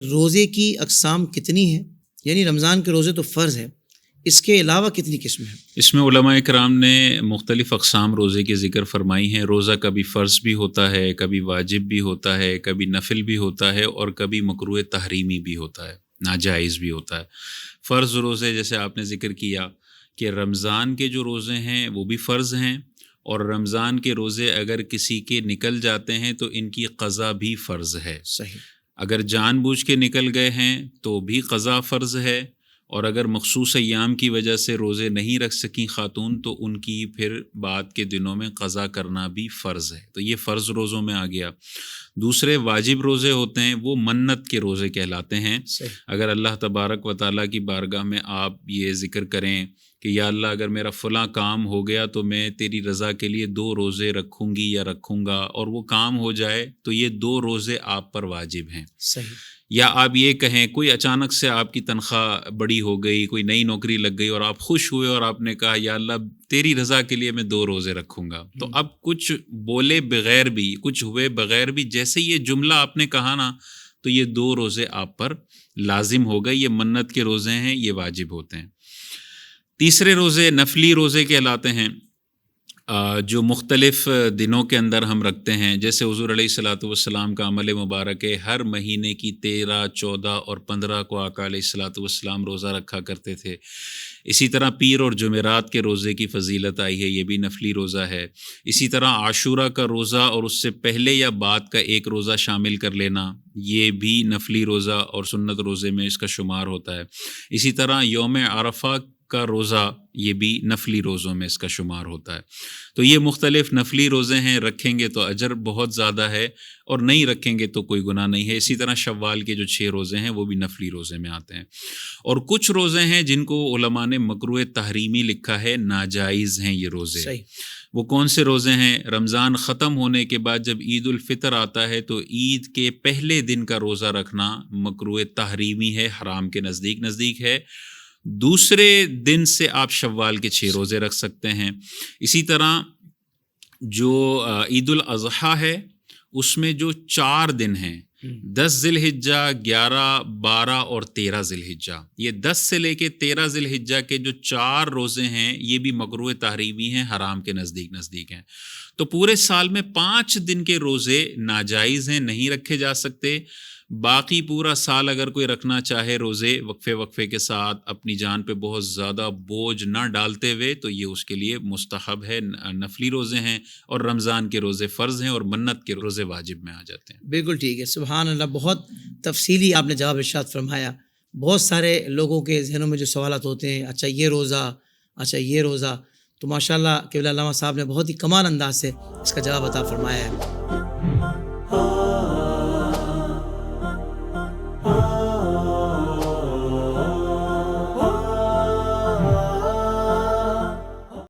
روزے کی اقسام کتنی ہیں؟ یعنی رمضان کے روزے تو فرض ہے، اس کے علاوہ کتنی قسم ہیں؟ اس میں علماء کرام نے مختلف اقسام روزے کی ذکر فرمائی ہیں۔ روزہ کبھی فرض بھی ہوتا ہے، کبھی واجب بھی ہوتا ہے، کبھی نفل بھی ہوتا ہے، اور کبھی مکروہ تحریمی بھی ہوتا ہے، ناجائز بھی ہوتا ہے۔ فرض روزے جیسے آپ نے ذکر کیا کہ رمضان کے جو روزے ہیں وہ بھی فرض ہیں، اور رمضان کے روزے اگر کسی کے نکل جاتے ہیں تو ان کی قضا بھی فرض ہے۔ صحیح۔ اگر جان بوجھ کے نکل گئے ہیں تو بھی قضا فرض ہے، اور اگر مخصوص ایام کی وجہ سے روزے نہیں رکھ سکیں خاتون تو ان کی پھر بعد کے دنوں میں قضا کرنا بھی فرض ہے۔ تو یہ فرض روزوں میں آ گیا۔ دوسرے واجب روزے ہوتے ہیں، وہ منت کے روزے کہلاتے ہیں۔ صحیح۔ اگر اللہ تبارک و تعالیٰ کی بارگاہ میں آپ یہ ذکر کریں کہ یا اللہ اگر میرا فلاں کام ہو گیا تو میں تیری رضا کے لیے 2 روزے رکھوں گی یا رکھوں گا، اور وہ کام ہو جائے تو یہ 2 روزے آپ پر واجب ہیں۔ صحیح۔ یا آپ یہ کہیں کوئی اچانک سے آپ کی تنخواہ بڑی ہو گئی، کوئی نئی نوکری لگ گئی اور آپ خوش ہوئے اور آپ نے کہا یا اللہ تیری رضا کے لیے میں 2 روزے رکھوں گا، تو اب کچھ بولے بغیر بھی، کچھ ہوئے بغیر بھی جیسے یہ جملہ آپ نے کہا نا، تو یہ 2 روزے آپ پر لازم ہو گئے۔ یہ منت کے روزے ہیں، یہ واجب ہوتے ہیں۔ تیسرے روزے نفلی روزے کہلاتے ہیں، جو مختلف دنوں کے اندر ہم رکھتے ہیں۔ جیسے حضور علیہ الصلوۃ والسلام کا عمل مبارک ہے، ہر مہینے کی 13، 14 اور 15 کو آقا علیہ الصلوۃ والسلام روزہ رکھا کرتے تھے۔ اسی طرح پیر اور جمعرات کے روزے کی فضیلت آئی ہے، یہ بھی نفلی روزہ ہے۔ اسی طرح عاشورہ کا روزہ اور اس سے پہلے یا بعد کا ایک روزہ شامل کر لینا، یہ بھی نفلی روزہ اور سنت روزے میں اس کا شمار ہوتا ہے۔ اسی طرح یوم عرفہ کا روزہ، یہ بھی نفلی روزوں میں اس کا شمار ہوتا ہے۔ تو یہ مختلف نفلی روزے ہیں، رکھیں گے تو اجر بہت زیادہ ہے، اور نہیں رکھیں گے تو کوئی گناہ نہیں ہے۔ اسی طرح شوال کے جو 6 روزے ہیں وہ بھی نفلی روزے میں آتے ہیں۔ اور کچھ روزے ہیں جن کو علماء نے مکروہ تحریمی لکھا ہے، ناجائز ہیں یہ روزے۔ صحیح۔ وہ کون سے روزے ہیں؟ رمضان ختم ہونے کے بعد جب عید الفطر آتا ہے تو عید کے پہلے دن کا روزہ رکھنا مکروہ تحریمی ہے، حرام کے نزدیک ہے۔ دوسرے دن سے آپ شوال کے 6 روزے رکھ سکتے ہیں۔ اسی طرح جو عید الاضحیٰ ہے اس میں جو 4 دن ہیں، 10 ذی الحجہ، 11، 12 اور 13 ذی الحجہ، یہ 10 سے لے کے 13 ذی الحجہ کے جو 4 روزے ہیں یہ بھی مکروہ تحریمی ہیں، حرام کے نزدیک ہیں۔ تو پورے سال میں 5 دن کے روزے ناجائز ہیں، نہیں رکھے جا سکتے۔ باقی پورا سال اگر کوئی رکھنا چاہے روزے وقفے کے ساتھ، اپنی جان پہ بہت زیادہ بوجھ نہ ڈالتے ہوئے، تو یہ اس کے لیے مستحب ہے۔ نفلی روزے ہیں، اور رمضان کے روزے فرض ہیں، اور منت کے روزے واجب میں آ جاتے ہیں۔ بالکل ٹھیک ہے، سبحان اللہ، بہت تفصیلی آپ نے جواب ارشاد فرمایا۔ بہت سارے لوگوں کے ذہنوں میں جو سوالات ہوتے ہیں، اچھا یہ روزہ، تو ماشاءاللہ قبلہ علامہ صاحب نے بہت ہی کمال انداز سے اس کا جواب عطا فرمایا ہے۔